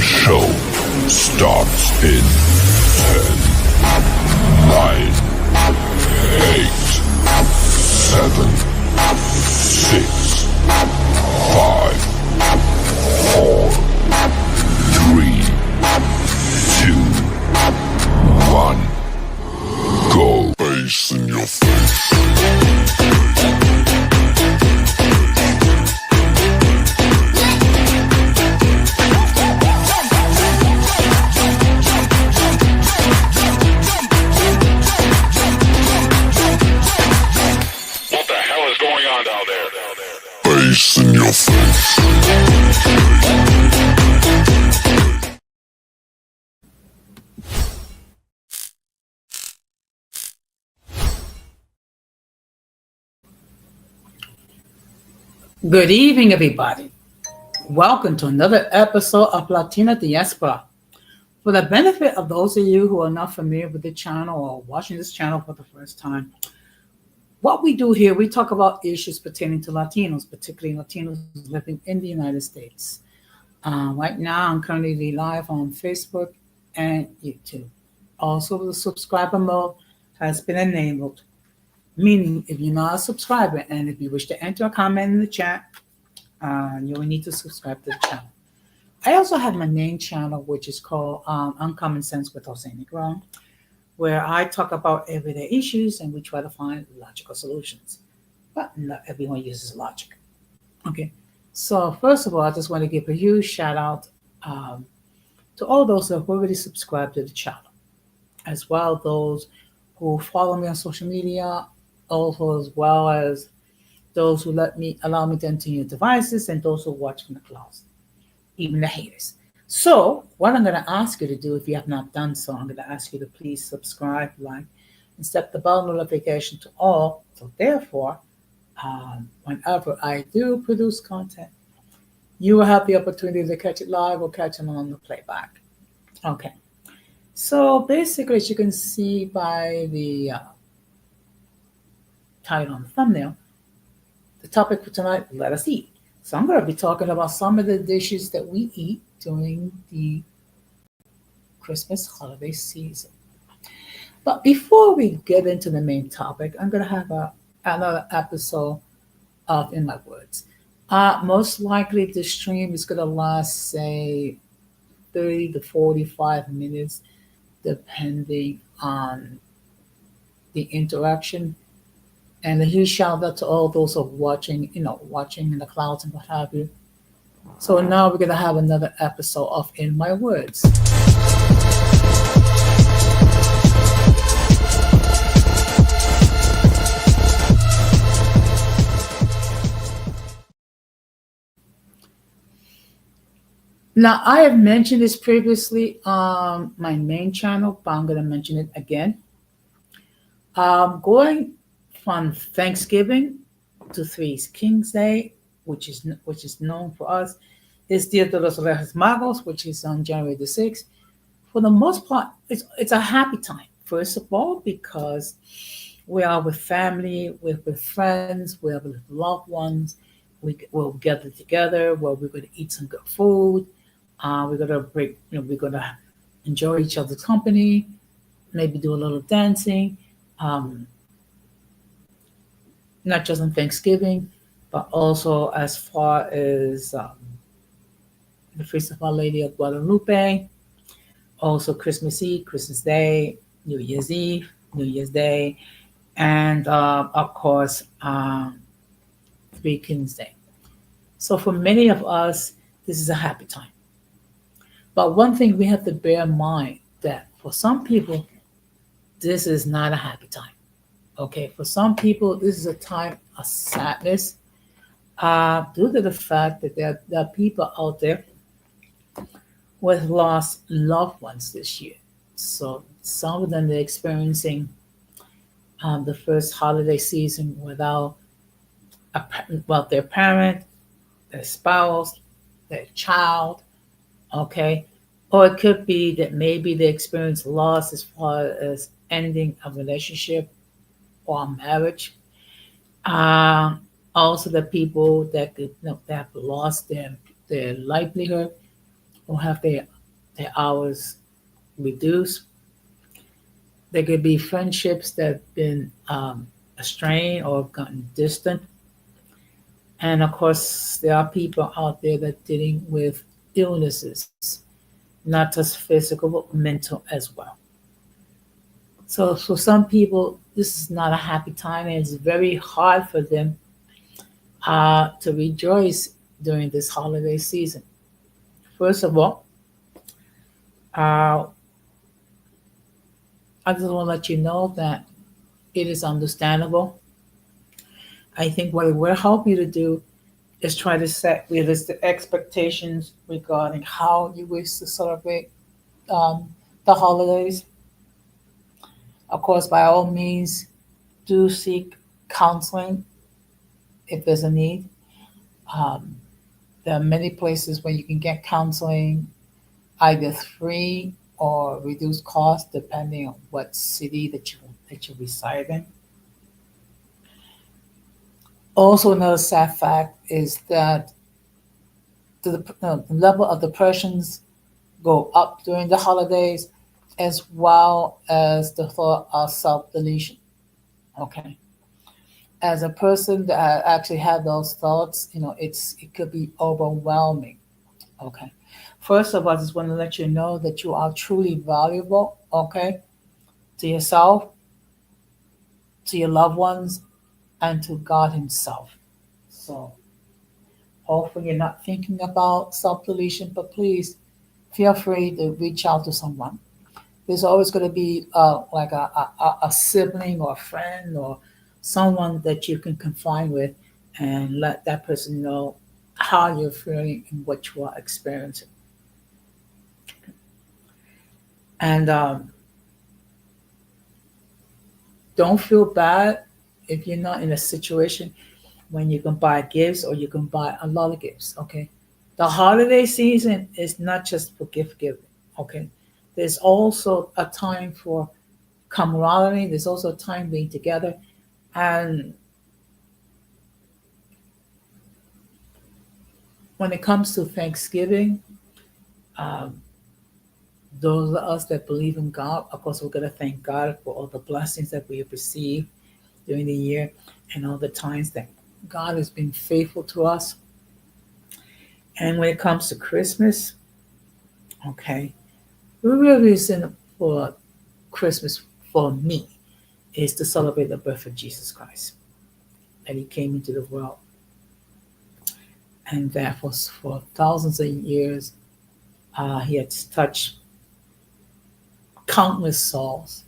show starts in 10, 9, 8, 7, 6, 5, 4, 3, 2, 1, go. Face in your face. Face in your face. Good evening, everybody. Welcome to another episode of Latina Diaspora. For the benefit of those of you who are not familiar with the channel or watching this channel for the first time, what we do here, we talk about issues pertaining to Latinos, particularly Latinos living in the United States. Right now, I'm currently live on Facebook and YouTube. Also, the subscriber mode has been enabled, meaning if you're not a subscriber and if you wish to enter a comment in the chat, you will need to subscribe to the channel. I also have my main channel, which is called Uncommon Sense with Jose Negron, where I talk about everyday issues and we try to find logical solutions. But not everyone uses logic. Okay, so first of all, I just want to give a huge shout out to all those who have already subscribed to the channel, as well as those who follow me on social media, also as well as those who allow me to enter your devices and those who watch from the closet, even the haters. So what I'm going to ask you to do, if you have not done so, I'm going to ask you to please subscribe, like, and set the bell notification to all. So therefore, whenever I do produce content, you will have the opportunity to catch it live or catch them on the playback. Okay. So basically, as you can see by the title on the thumbnail, the topic for tonight, let us eat. So I'm going to be talking about some of the dishes that we eat during the Christmas holiday season. But before we get into the main topic, I'm going to have another episode of In My Words. Most likely this stream is going to last, say, 30 to 45 minutes, depending on the interaction. And a huge shout out to all those who are watching in the clouds and what have you. So now we're going to have another episode of In My Words. Now, I have mentioned this previously on my main channel, but I'm going to mention it again. Going from Thanksgiving to Three Kings Day, which is known for us, is Dia de los Reyes Magos, which is on January the 6th. For the most part, it's a happy time. First of all, because we are with family, we're with friends, we're with loved ones. We'll gather together where we're going to eat some good food. We're going to enjoy each other's company, maybe do a little dancing. Not just on Thanksgiving, but also as far as the Feast of Our Lady of Guadalupe, also Christmas Eve, Christmas Day, New Year's Eve, New Year's Day, and of course, Three Kings Day. So for many of us, this is a happy time. But one thing we have to bear in mind that for some people, this is not a happy time. Okay, for some people, this is a time of sadness due to the fact that there are people out there who have lost loved ones this year. So some of them they're experiencing the first holiday season without their parent, their spouse, their child. Okay, or it could be that maybe they experience loss as far as ending a relationship or marriage. Also, the people that that have lost their livelihood who have their hours reduced. There could be friendships that have been estranged or gotten distant. And of course, there are people out there that are dealing with illnesses, not just physical, but mental as well. So for some people, this is not a happy time, and it's very hard for them to rejoice during this holiday season. First of all, uh, I just want to let you know that it is understandable. I think what it will help you to do is try to set realistic expectations regarding how you wish to celebrate um, the holidays. Of course, by all means, do seek counseling if there's a need. Um, there are many places where you can get counseling either free or reduced cost depending on what city that you reside in. Also, another sad fact is that the level of depressions go up during the holidays, as well as the thought of self-deletion. Okay, as a person that actually had those thoughts, it could be overwhelming. Okay, first of all, I just want to let you know that you are truly valuable. Okay, to yourself, to your loved ones, and to God Himself. So hopefully you're not thinking about self-deletion, but please feel free to reach out to someone. There's always going to be like a sibling or a friend or someone that you can confide with and let that person know how you're feeling and what you are experiencing. And don't feel bad if you're not in a situation when you can buy gifts or you can buy a lot of gifts. Okay, the holiday season is not just for gift giving. Okay, there's also a time for camaraderie. There's also a time being together, and when it comes to Thanksgiving, um, those of us that believe in God, of course, we're gonna thank God for all the blessings that we have received during the year and all the times that God has been faithful to us. And when it comes to Christmas, okay, the real reason for Christmas for me is to celebrate the birth of Jesus Christ. That He came into the world and that for thousands of years He had touched countless souls.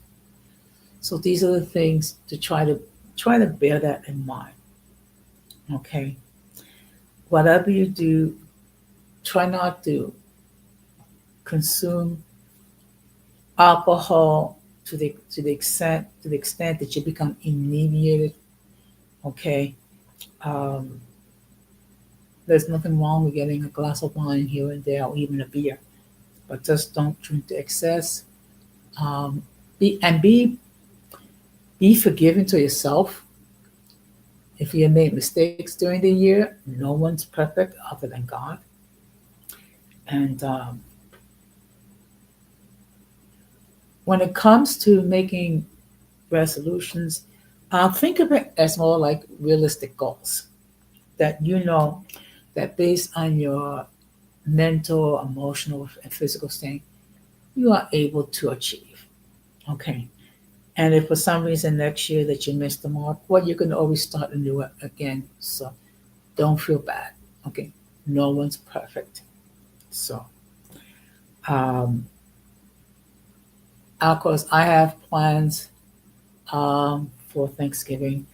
So these are the things to try to bear that in mind. Okay, whatever you do, try not to consume alcohol to the extent that you become inebriated. Okay, um, there's nothing wrong with getting a glass of wine here and there, or even a beer, but just don't drink to excess. Um, be forgiving to yourself. If you made mistakes during the year, no one's perfect other than God. And when it comes to making resolutions, think of it as more like realistic goals that you know that based on your mental, emotional, and physical state, you are able to achieve. Okay. And if for some reason next year that you missed the mark, well, you can always start anew again. So don't feel bad. Okay. No one's perfect. So, um, of course, I have plans for Thanksgiving.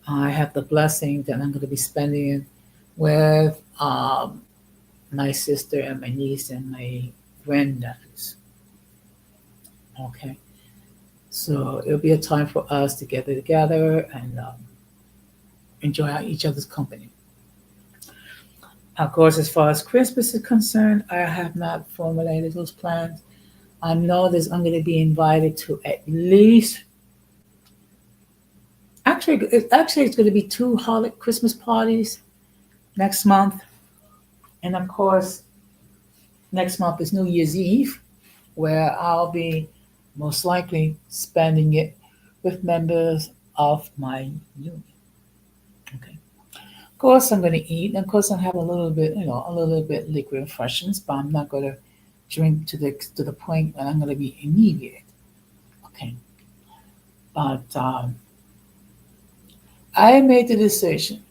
I have the blessing that I'm going to be spending it with my sister and my niece and my grandnephews. Okay. So it'll be a time for us to get together and enjoy each other's company. Of course, as far as Christmas is concerned, I have not formulated those plans. I know there's I'm going to be invited to at least actually it's going to be two holiday Christmas parties next month, and of course Next month is New Year's Eve, where I'll be most likely spending it with members of my union. Okay. Of course, I'm going to eat. And of course, I have a little bit, a little bit liquid refreshments, but I'm not going to drink to the point that I'm going to be inebriated. Okay. But I made the decision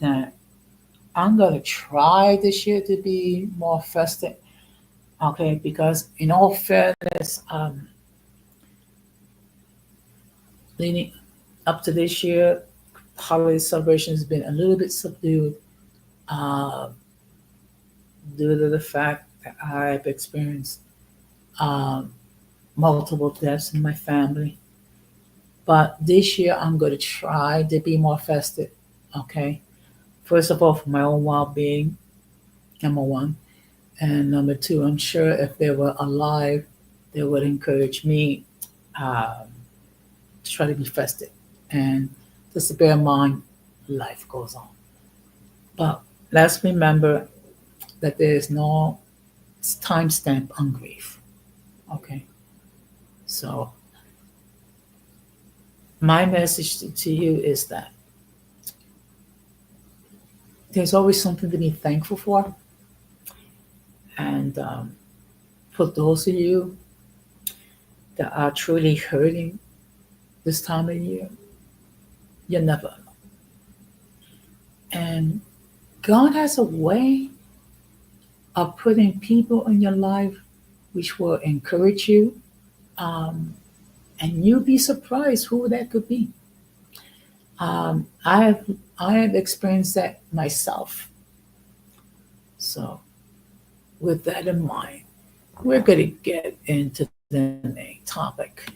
that I'm going to try this year to be more festive. Okay, because in all fairness, leading up to this year, holiday celebration has been a little bit subdued uh, due to the fact that I've experienced um, multiple deaths in my family. But this year, I'm going to try to be more festive. Okay, first of all, for my own well-being, number one, and number two, I'm sure if they were alive, they would encourage me um, to try to be festive. And just to bear in mind, life goes on. But let's remember that there is no timestamp on grief. Okay, so my message to you is that there's always something to be thankful for. And for those of you that are truly hurting this time of year, you're never alone. And God has a way of putting people in your life which will encourage you. Um, and you'll be surprised who that could be. Um, I have I have experienced that myself. So with that in mind, we're going to get into the main topic.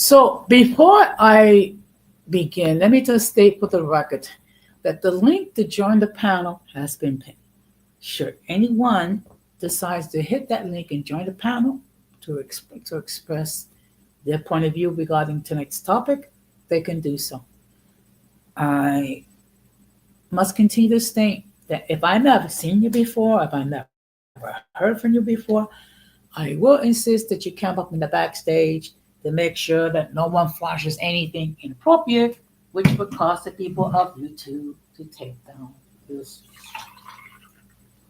So before I begin, let me just state for the record that the link to join the panel has been pinned. Should anyone decides to hit that link and join the panel to express their point of view regarding tonight's topic, they can do so. I must continue to state that if I've never seen you before, if I've never heard from you before, I will insist that you camp up in the backstage to make sure that no one flashes anything inappropriate, which would cause the people of YouTube to take down this.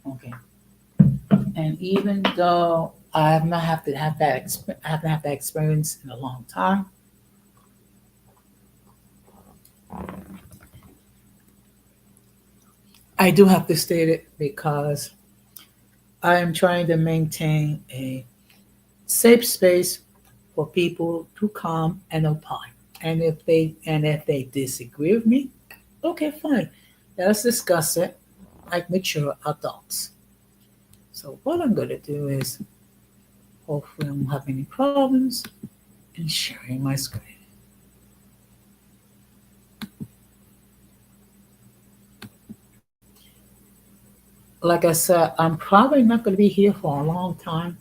Okay. And even though I have not have to have that I haven't had that experience in a long time, I do have to state it because I am trying to maintain a safe space for people to come and opine. And if they disagree with me, okay, fine. Let's discuss it like mature adults. So what I'm gonna do is hopefully I won't have any problems in sharing my screen. Like I said, I'm probably not going to be here for a long time.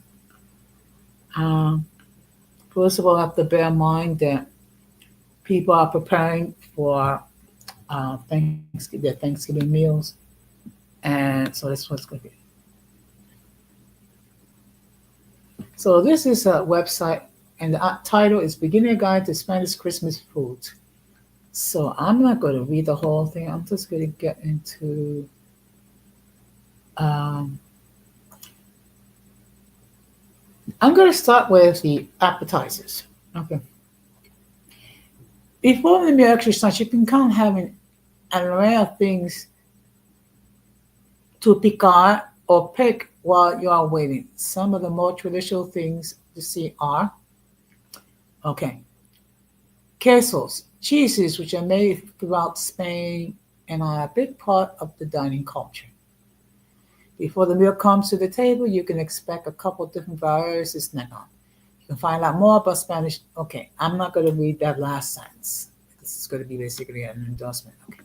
Um, First of all, I have to bear in mind that people are preparing for their Thanksgiving meals, and so that's what's going to be. So this is a website, and the title is "Beginner Guide to Spanish Christmas Foods." So I'm not going to read the whole thing. I'm just going to get into um, I'm going to start with the appetizers. Okay. Before the meal exercise, you can kind of have an array of things to pick on or pick while you are waiting. Some of the more traditional things to see are okay, quesos, cheeses, which are made throughout Spain and are a big part of the dining culture. Before the meal comes to the table, you can expect a couple of different varieties to snack on. You can find out more about Spanish. Okay, I'm not going to read that last sentence. This is going to be basically an endorsement. Okay.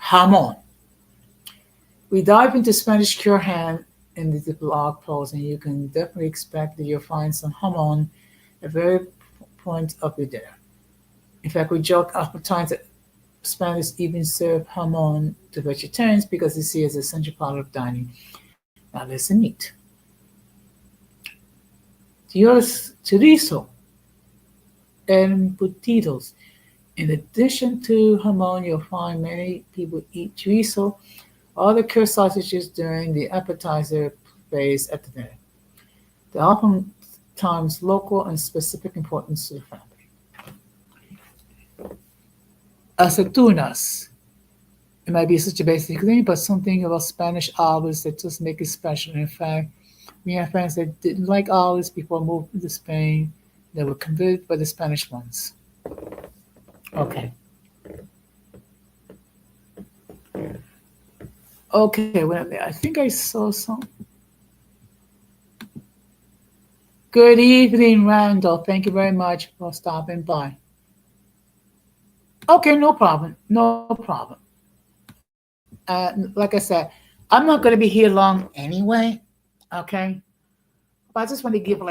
Jamon. We dive into Spanish curehand in the blog post, and you can definitely expect that you'll find some hamon at very point of your dinner. In fact, we joke oftentimes that Spanish even serve hamon to vegetarians because they see it as an essential part of dining, not less than meat. Chorizo and embutidos. In addition to hamon, you'll find many people eat chorizo or the cured sausages during the appetizer phase at the dinner. They're oftentimes local and specific importance to the family. Aceitunas. It might be such a basic thing, but something about Spanish olives that just make it special. In fact, we have friends that didn't like olives before moving to Spain. They were converted by the Spanish ones. Okay. Okay, wait a minute. I think I saw some. Good evening, Randall. Thank you very much for stopping by. Okay, no problem. No problem. Like I said, I'm not going to be here long anyway. Okay. But I just want to give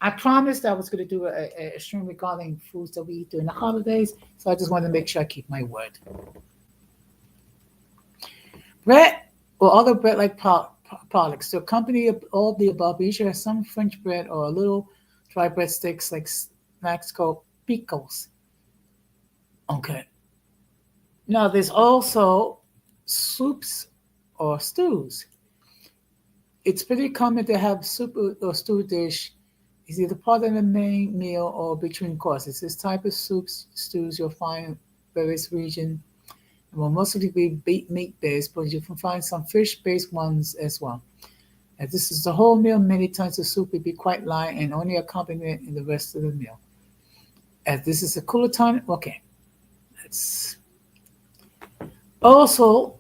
I promised I was going to do a stream regarding foods that we eat during the holidays. So I just wanted to make sure I keep my word. Bread or other bread like products to accompany all of the above, we usually have some French bread or a little dry breadsticks like snacks called pickles. Okay. Now there's also soups or stews. It's pretty common to have soup or stew dish is either part of the main meal or between courses. This type of soups, stews you'll find in various regions will mostly be meat-based, but you can find some fish-based ones as well. As this is the whole meal, many times the soup will be quite light and only accompany in the rest of the meal. As this is a cooler time, okay. That's also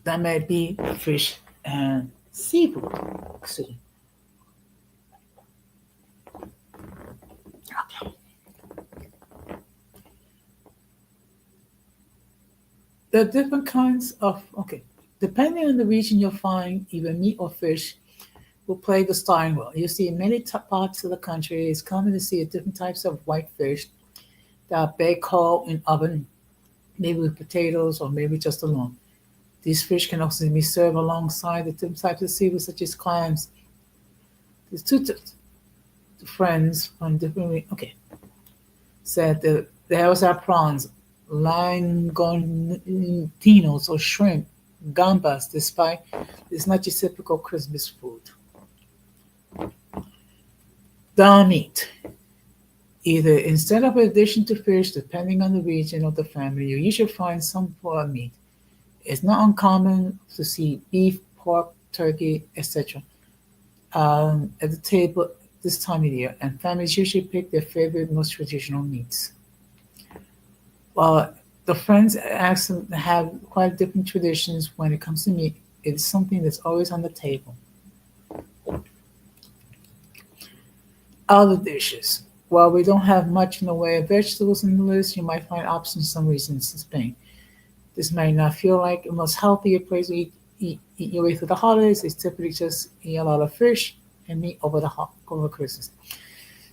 that may be fish and seafood. Excuse me. There are different kinds of, okay, depending on the region, you'll find either meat or fish will play the starring role. You see in many parts of the country, it's common to see different types of white fish that are baked whole in oven, maybe with potatoes or maybe just alone. These fish can also be served alongside the different types of seafood, such as clams. There's friends from different, okay, said that they also have prawns, langostinos or shrimp, gambas, despite it's not your typical Christmas food. Dal meat. Either instead of addition to fish, depending on the region of the family, you usually find some form of meat. It's not uncommon to see beef, pork, turkey, etc. At the table this time of year, and families usually pick their favorite, most traditional meats. Well, the friends actually have quite different traditions when it comes to meat. It's something that's always on the table. Other dishes. While we don't have much in the way of vegetables on the list, you might find options in some regions in Spain. This may not feel like the most healthy place to eat your way through the holidays. It's typically just eat a lot of fish and meat over Christmas.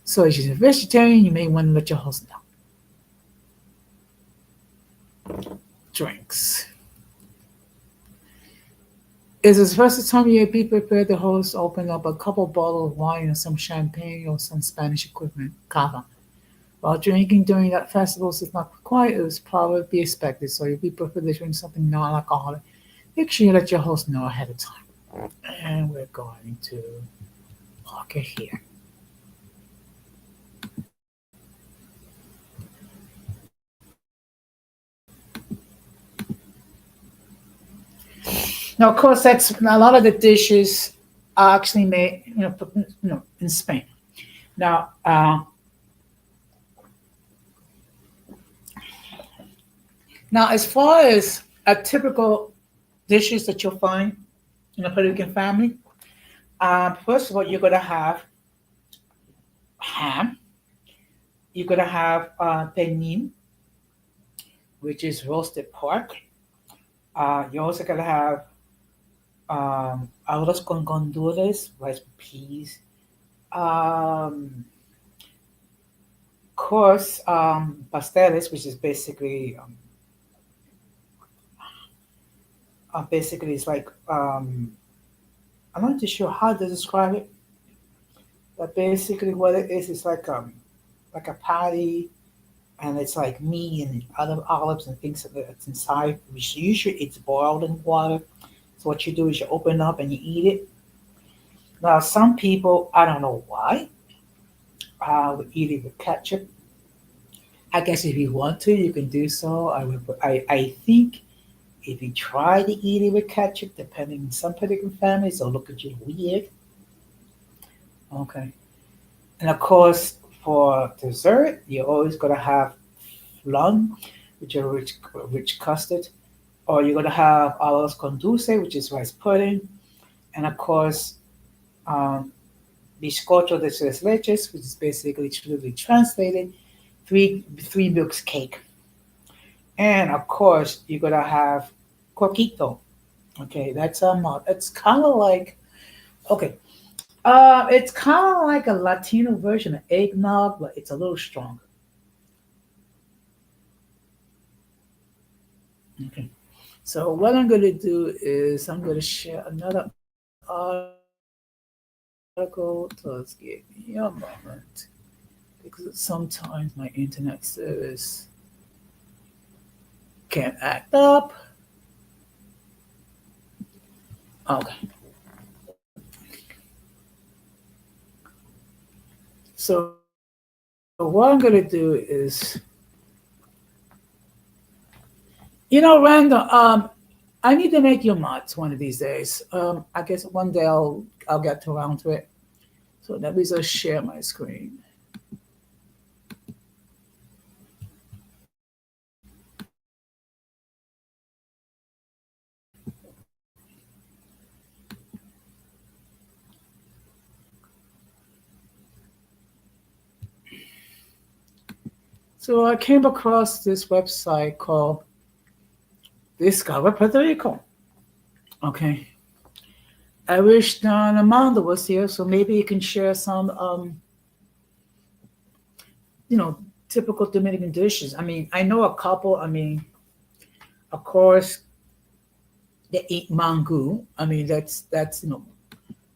So if you're a vegetarian, you may want to let your host know. Drinks. It's the first time you be prepared the host open up a couple bottles of wine or some champagne or some Spanish equivalent, cava. While drinking during that festival is not required, it was probably be expected, so you'll be prepared to drink something non-alcoholic. Make sure you let your host know ahead of time. And we're going to lock it here. Now, of course, that's a lot of the dishes are actually made, in Spain. Now, as far as a typical dishes that you'll find in a Puerto Rican family, first of all, you're going to have ham. You're going to have pernil, which is roasted pork. You're also going to have arroz con gandules, rice with peas. Um, course, pasteles, which is basically it's like I'm not too sure how to describe it, but basically what it is like a patty, and it's like meat and other olives and things that's inside. Which usually it's boiled in water. So what you do is you open up and you eat it. Now some people, I don't know why, would eat it with ketchup. I guess if you want to, you can do so. I think if you try to eat it with ketchup, depending on some particular families, they'll look at you weird. Okay. And of course, for dessert, you're always gonna have flan, which is rich custard, or you're gonna have arroz con dulce, which is rice pudding, and of course, um, bizcocho de tres leches, which is basically literally translated three milks cake. And of course, you're gonna have coquito. Okay, that's it's kind of like okay, it's kind of like a Latino version of eggnog, but it's a little stronger. Okay, so what I'm gonna do is I'm gonna share another article. Just give me a moment because sometimes my internet service can act up. Okay, so what I'm gonna do is, Randall, I need to make you mods one of these days. I guess one day I'll get around to it. So let me just share my screen. So I came across this website called Discover Puerto Rico. Okay. I wish Don Amanda was here, so maybe you can share some, you know, typical Dominican dishes. I mean, I know a couple. I mean, of course, they eat mango. I mean, that's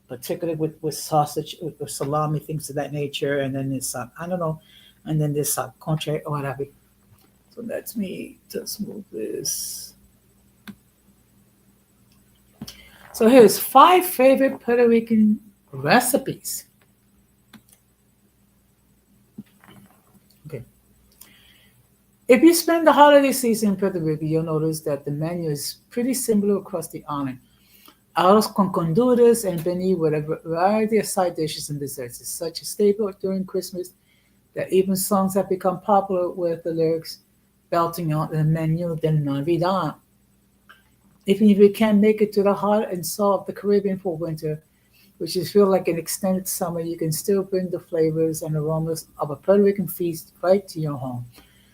particularly with sausage, with salami, things of that nature. And then there's I don't know, and then there's conche or whatever. So let me just move this. So here's 5 favorite Puerto Rican recipes. Okay. If you spend the holiday season in Puerto Rico, you'll notice that the menu is pretty similar across the island. Arroz con conduras and beni with a variety of side dishes and desserts is such a staple during Christmas that even songs have become popular with the lyrics belting out the menu de Navidad. Even if you can't make it to the heart and soul of the Caribbean for winter, which is feel like an extended summer, you can still bring the flavors and aromas of a Puerto Rican feast right to your home.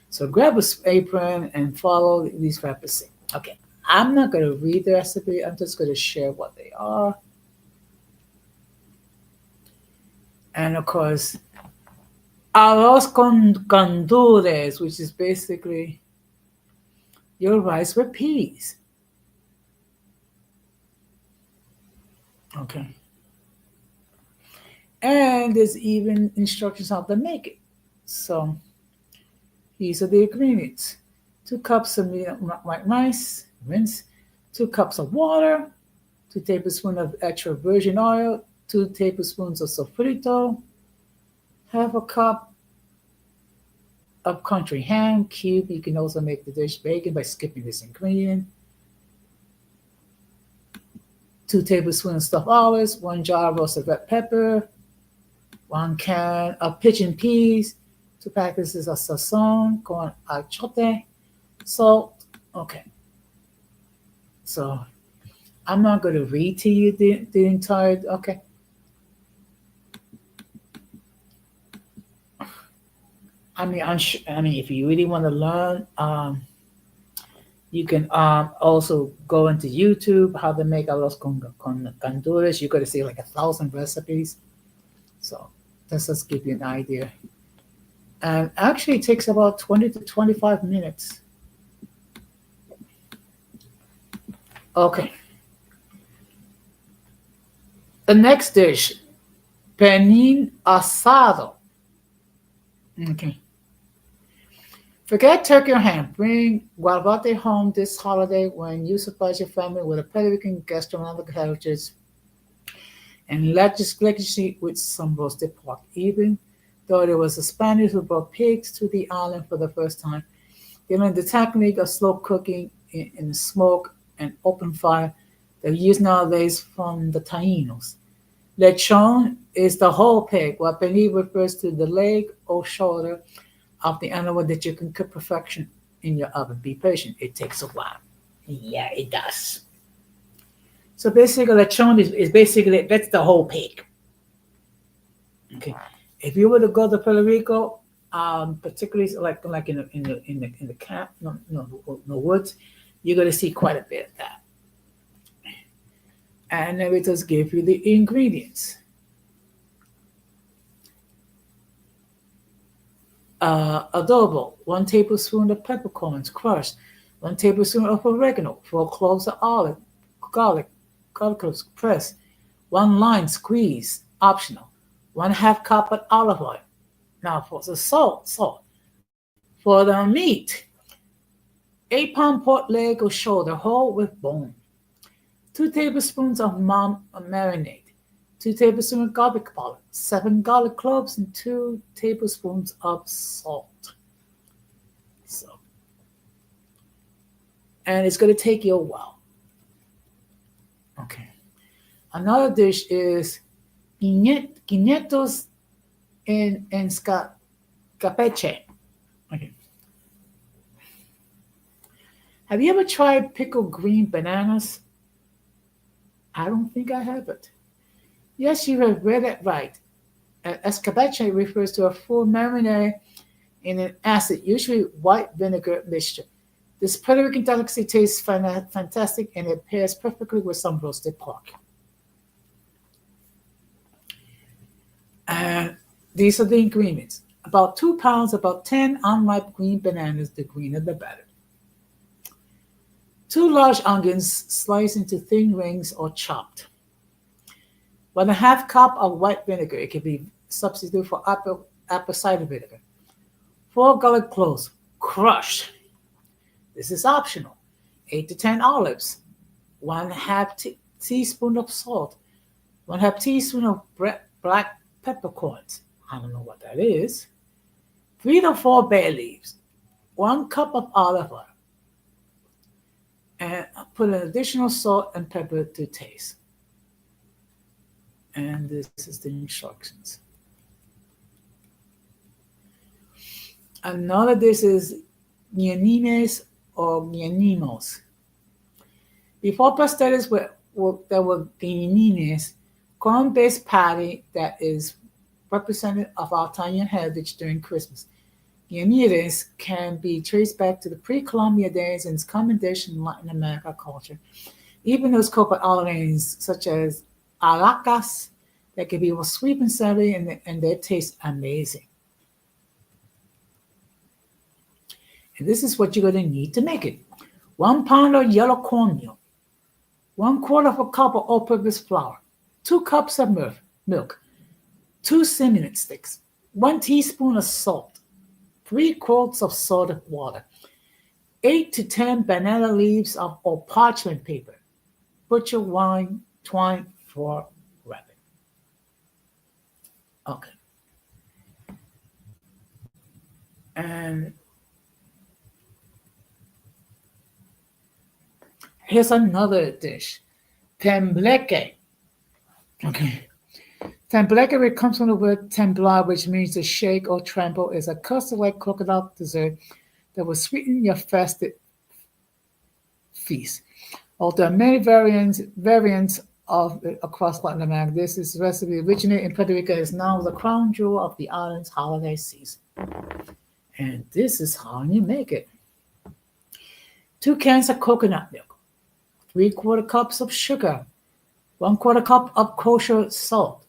So grab a apron and follow these recipes. Okay, I'm not going to read the recipe. I'm just going to share what they are. And of course, arroz con gandules, which is basically your rice with peas. Okay. And there's even instructions how to make it. So these are the ingredients: 2 cups of white rice, rinse, 2 cups of water, 2 tablespoons of extra virgin oil, 2 tablespoons of sofrito, half a cup of country ham cube. You can also make the dish bacon by skipping this ingredient. 2 tablespoons of stuffed olives, 1 jar of roasted red pepper, 1 can of pigeon peas, 2 packets of sazon con achote, salt. Okay, so I'm not going to read to you the entire. Okay, I mean, I mean, if you really want to learn, You can also go into YouTube how to make arroz con gandules. You're going to see like 1,000 recipes. So this just give you an idea. And actually, it takes about 20 to 25 minutes. Okay. The next dish, pernil asado. Okay. Forget turkey or ham. Bring guavate home this holiday when you surprise your family with a Puerto Rican gastronomic heritage and legacy with some roasted pork. Even though there was a Spaniard who brought pigs to the island for the first time, they learned the technique of slow cooking in smoke and open fire that we use nowadays from the Taínos. Lechon is the whole pig, while pernil refers to the leg or shoulder of the animal that you can cook perfection in your oven. Be patient, it takes a while. Yeah, it does. So basically, lechon is basically that's the whole pig. Okay, if you were to go to Puerto Rico, particularly like in the camp, no woods, you're gonna see quite a bit of that. And then it just give you the ingredients. Adobo, 1 tablespoon of peppercorns crushed, 1 tablespoon of oregano, 4 cloves of garlic, garlic cloves pressed, 1 lime squeeze, optional, 1/2 cup of olive oil. Now for the salt. For the meat, 8 pound pork leg or shoulder, whole with bone, 2 tablespoons of marinade, 2 tablespoons of garlic powder, 7 garlic cloves, and 2 tablespoons of salt. So, and it's going to take you a while. Okay. Another dish is guinetos en capeche. Okay. Have you ever tried pickled green bananas? I don't think I have it. Yes, you have read it right. Escabeche refers to a full marinade in an acid, usually white vinegar mixture. This Puerto Rican delicacy tastes fantastic and it pairs perfectly with some roasted pork. And these are the ingredients. About 2 pounds, about 10 unripe green bananas, the greener the better. 2 large onions sliced into thin rings or chopped. 1/2 cup of white vinegar. It can be substituted for apple cider vinegar. 4 garlic cloves, crushed. This is optional. 8 to 10 olives. 1/2 teaspoon of salt. 1/2 teaspoon of black peppercorns. I don't know what that is. 3 to 4 bay leaves. 1 cup of olive oil. And put an additional salt and pepper to taste. And this is the instructions. Another dish is ñanines or ñanimos. Before pasteles there were ñanines, corn-based patty that is representative of our Italian heritage during Christmas. Ñanines can be traced back to the pre-Columbian days and its common dish in Latin America culture. Even those cocoa holidays such as alacas that can be both sweet and savory and they taste amazing. And this is what you're going to need to make it. 1 pound of yellow cornmeal, 1/4 cup of all-purpose flour, 2 cups of milk, 2 cinnamon sticks, 1 teaspoon of salt, 3 quarts of salted water, 8 to 10 banana leaves or parchment paper, butcher twine for wrapping. Okay. And here's another dish, tembleque. Okay. Tembleque comes from the word temblar, which means to shake or tremble. Is a custard-like crocodile dessert that will sweeten your festive feast. Although there are many variants of it across Latin America, this is recipe originated in Puerto Rico is now the crown jewel of the island's holiday season. And this is how you make it. 2 cans of coconut milk, 3/4 cups of sugar, 1/4 cup of kosher salt.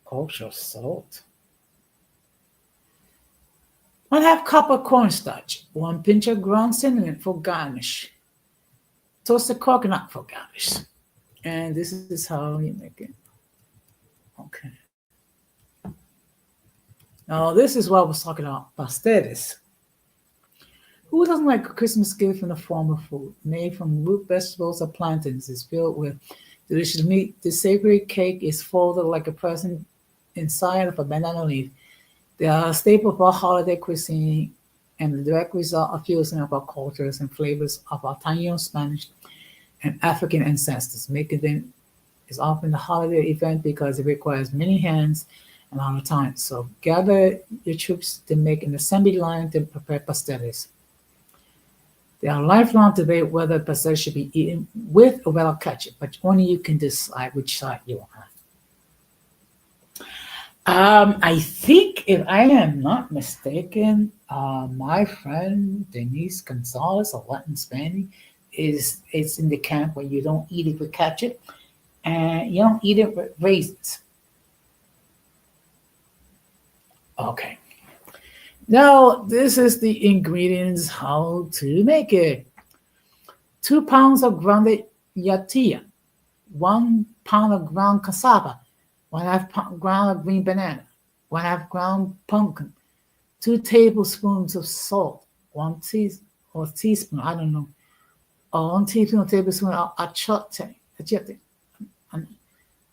Kosher salt. 1/2 cup of cornstarch, 1 pinch of ground cinnamon for garnish, toasted coconut for garnish. And this is how you make it. Okay. Now, this is what I was talking about, pasteles. Who doesn't like a Christmas gift in the form of food? Made from root vegetables or plantains, is filled with delicious meat. The savory cake is folded like a present inside of a banana leaf. They are a staple of our holiday cuisine and the direct result of fusing of our cultures and flavors of our Taino, Spanish, and African ancestors. Making them is often a holiday event because it requires many hands and a lot of time. So gather your troops to make an assembly line to prepare pasteles. There are lifelong debate whether pasteles should be eaten with or without ketchup, but only you can decide which side you want. I think, if I am not mistaken, my friend Denise Gonzalez of Latin Spanish is in the camp where you don't eat it with ketchup and you don't eat it with raisins. Okay. Now, this is the ingredients how to make it. 2 pounds of grounded yatilla, 1 pound of ground cassava, 1/2 pound ground of green banana, 1/2 ground pumpkin, 2 tablespoons of salt, 1 teaspoon, I don't know, 1 teaspoon or tablespoon of achote.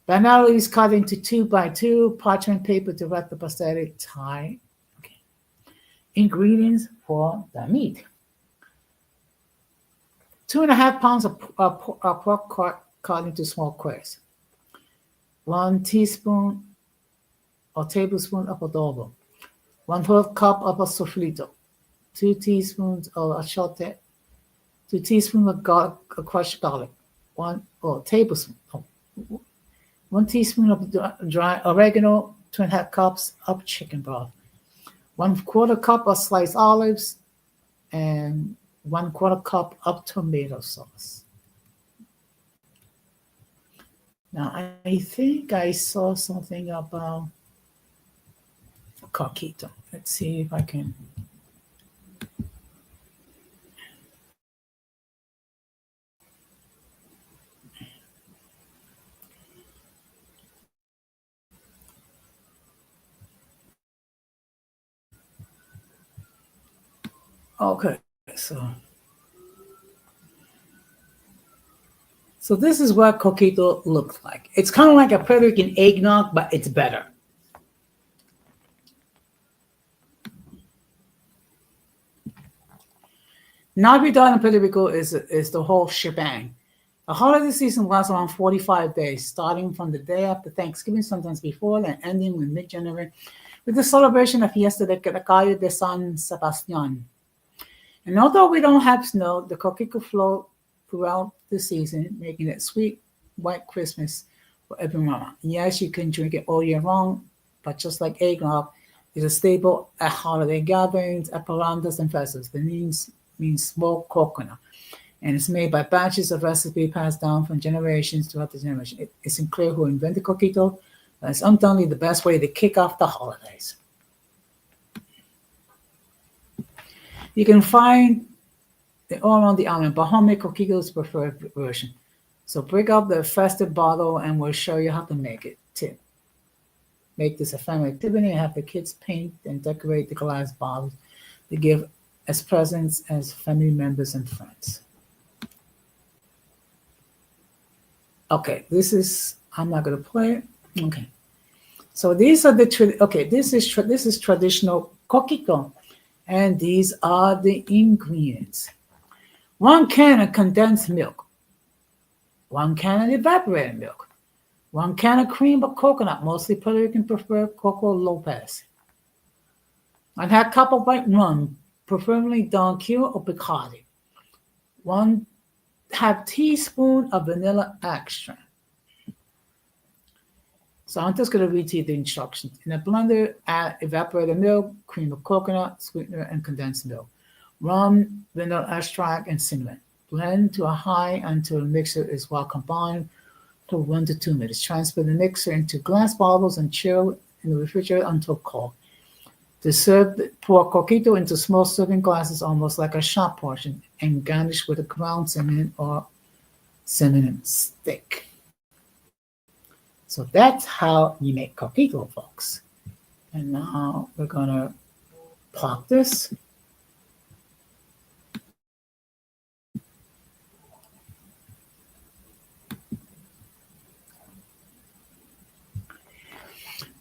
Banana is cut into 2 by 2 parchment paper to wrap the pastele tie. Okay. Ingredients for the meat. 2.5 pounds of pork cut into small squares. 1 teaspoon or tablespoon of adobo. 1/4 cup of a sofrito. 2 teaspoons of achote. 2 teaspoons of crushed garlic. 1 tablespoon. 1 teaspoon of dry oregano, 2.5 cups of chicken broth, 1/4 cup of sliced olives, and 1/4 cup of tomato sauce. Now, I think I saw something about coquito. Let's see if I can. Okay, so this is what coquito looks like. It's kind of like a Puerto Rican eggnog, but it's better. Navidad in Puerto Rico is the whole shebang. The holiday season lasts around 45 days, starting from the day after Thanksgiving, sometimes before, and ending in mid-January with the celebration of Fiesta de Cayo de San Sebastián. And although we don't have snow, the coquito flow throughout the season, making it sweet, white Christmas for everyone. Yes, you can drink it all year long, but just like eggnog, it's a staple at holiday gatherings, at parandas, and festivals. The means smoked coconut, and it's made by batches of recipe passed down from generations throughout the generation. It's unclear who invented coquito, but it's undoubtedly the best way to kick off the holidays. You can find it all around the island, but homemade coquito is the preferred version. So break out the festive bottle and we'll show you how to make it. Tip. Make this a family activity and have the kids paint and decorate the glass bottles to give as presents as family members and friends. Okay, I'm not gonna play it. Okay. So these are this is traditional coquito. And these are the ingredients. 1 can of condensed milk, 1 can of evaporated milk, 1 can of cream of coconut, mostly Puerto Rican prefer Coco Lopez, 1/2 cup of white rum, preferably Don Q or Bacardi, 1/2 teaspoon of vanilla extract. So I'm just going to read to you the instructions. In a blender, add evaporated milk, cream of coconut, sweetener, and condensed milk. rum, vanilla extract, and cinnamon. Blend to a high until the mixture is well combined for 1 to 2 minutes. Transfer the mixture into glass bottles and chill in the refrigerator until cold. To serve, pour coquito into small serving glasses, almost like a shot portion, and garnish with a ground cinnamon or cinnamon stick. So that's how you make coquito, folks. And now we're gonna pop this.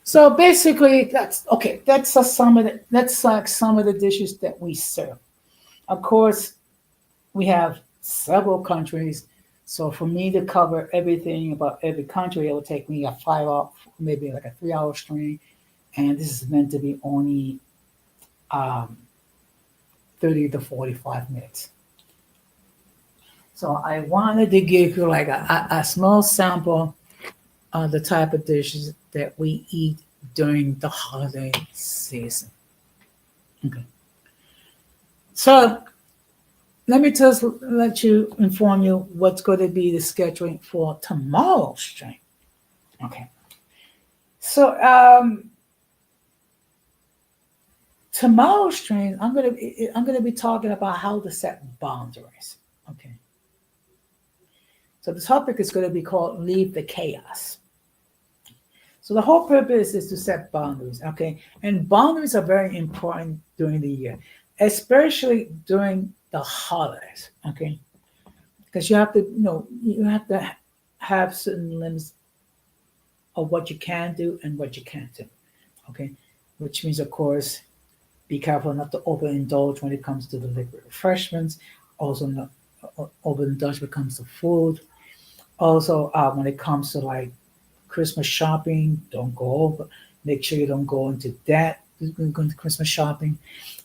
So basically, that's okay. That's like some of the dishes that we serve. Of course, we have several countries. So for me to cover everything about every country, it will take me a 5 hour, maybe like a 3 hour stream. And this is meant to be only um, 30 to 45 minutes. So I wanted to give you like a small sample of the type of dishes that we eat during the holiday season. Okay. So let me just let you inform you what's going to be the scheduling for tomorrow's stream. Okay. So tomorrow's stream, I'm gonna be talking about how to set boundaries. Okay. So the topic is going to be called "Leave the Chaos." So the whole purpose is to set boundaries. Okay, and boundaries are very important during the year, especially during the holidays. Okay, because you have to have certain limits of what you can do and what you can't do. Okay, which means, of course, be careful not to overindulge when it comes to the liquid refreshments. Also, not overindulge when it comes to food. Also, when it comes to like Christmas shopping, don't go over. Make sure you don't go into debt going to Christmas shopping.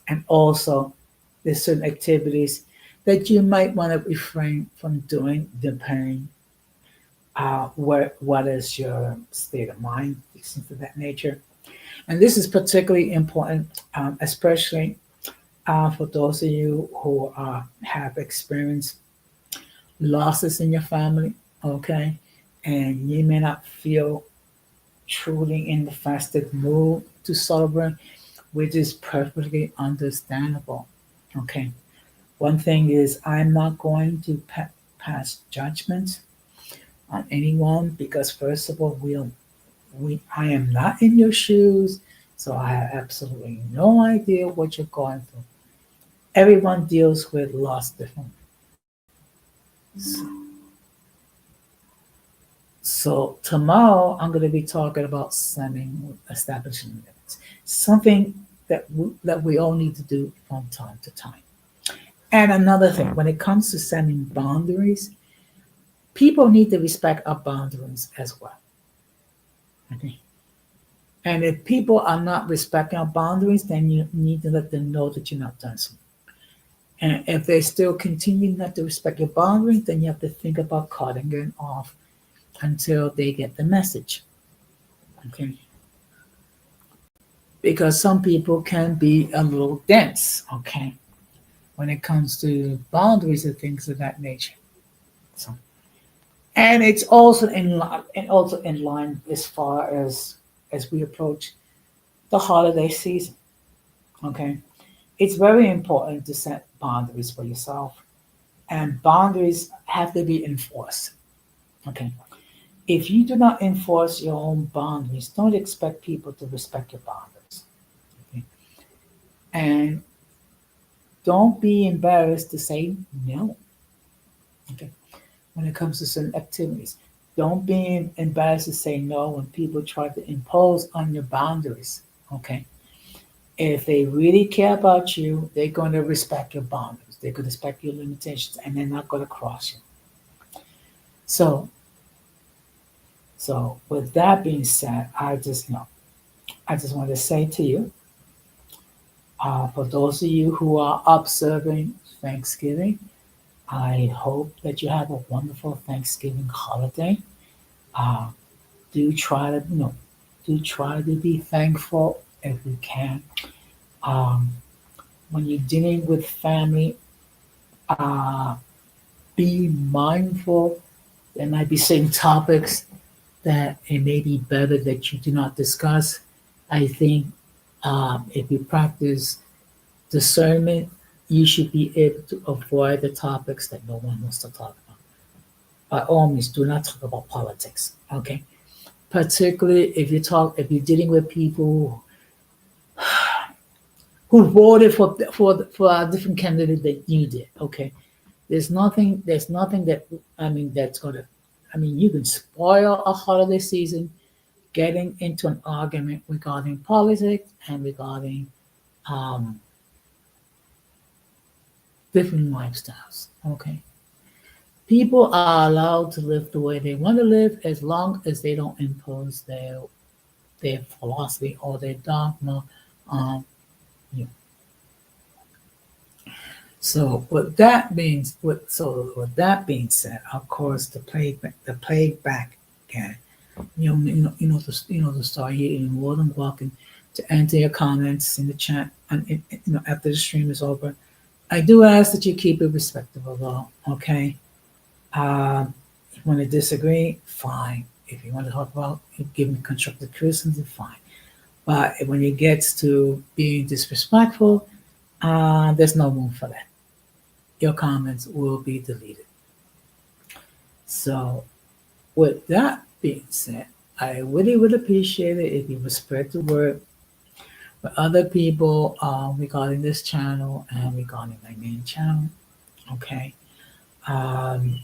And also, there's certain activities that you might want to refrain from doing, depending what is your state of mind, things of that nature. And this is particularly important, especially for those of you who have experienced losses in your family, okay? And you may not feel truly in the festive mood to celebrate, which is perfectly understandable, okay? One thing is, I'm not going to pass judgment on anyone because, first of all, I am not in your shoes, so I have absolutely no idea what you're going through. Everyone deals with loss differently. So tomorrow I'm going to be talking about setting establishing limits, something that we all need to do from time to time. And another thing, when it comes to setting boundaries, people need to respect our boundaries as well. Okay. And if people are not respecting our boundaries, then you need to let them know that you're not done so. And if they still continue not to respect your boundaries, then you have to think about cutting them off until they get the message. Okay. Because some people can be a little dense, okay, when it comes to boundaries and things of that nature. So, and it's also in line as far as we approach the holiday season. Okay. It's very important to set boundaries for yourself, and boundaries have to be enforced. Okay. If you do not enforce your own boundaries, don't expect people to respect your boundaries. Okay? And don't be embarrassed to say no. Okay. When it comes to certain activities, don't be embarrassed to say no when people try to impose on your boundaries. Okay. If they really care about you, they're going to respect your boundaries. They're going to respect your limitations, and they're not going to cross you. So, so with that being said, I just want to say to you, for those of you who are observing Thanksgiving, I hope that you have a wonderful Thanksgiving holiday. Uh, do try to, do try to be thankful if you can. Um, when you're dealing with family, uh, be mindful. There might be certain topics that it may be better that you do not discuss. I think if you practice discernment, you should be able to avoid the topics that no one wants to talk about. By all means, do not talk about politics. Okay, particularly if you're dealing with people who voted for a different candidate than you did. Okay, there's nothing that that's gonna. You can spoil a holiday season getting into an argument regarding politics and regarding um, different lifestyles. Okay, people are allowed to live the way they want to live as long as they don't impose their philosophy or their dogma on you. With that being said, of course, the plague back again. The story here. You're more than welcome to enter your comments in the chat, and after the stream is over. I do ask that you keep it respectable, though. Okay. If you want to disagree, fine. If you want to talk about give me constructive criticism, fine. But when it gets to being disrespectful, there's no room for that. Your comments will be deleted. So, with that being said, I really would appreciate it if you would spread the word with other people regarding this channel and regarding my main channel. Okay. Um,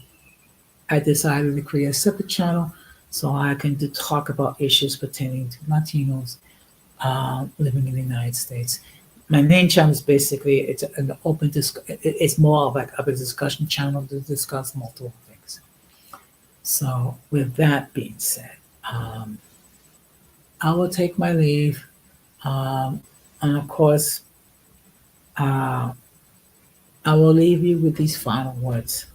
I decided to create a separate channel so I can talk about issues pertaining to Latinos living in the United States. My main channel is basically it's an open it's more of like a discussion channel to discuss multiple things. So with that being said, I will take my leave, and of course, uh, I will leave you with these final words.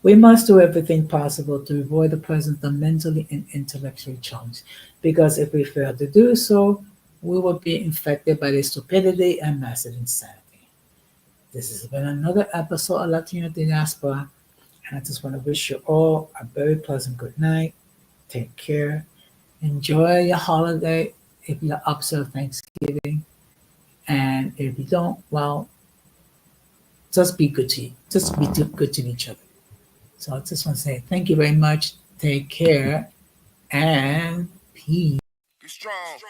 We must do everything possible to avoid the presence of mentally and intellectually challenged, because if we fail to do so, we will be infected by the stupidity and massive insanity. This has been another episode of Latino Diaspora, and I just want to wish you all a very pleasant good night. Take care. Enjoy your holiday if you observe Thanksgiving. And if you don't, well, just be good to you. Just be good to each other. So I just want to say thank you very much. Take care and peace. Be strong.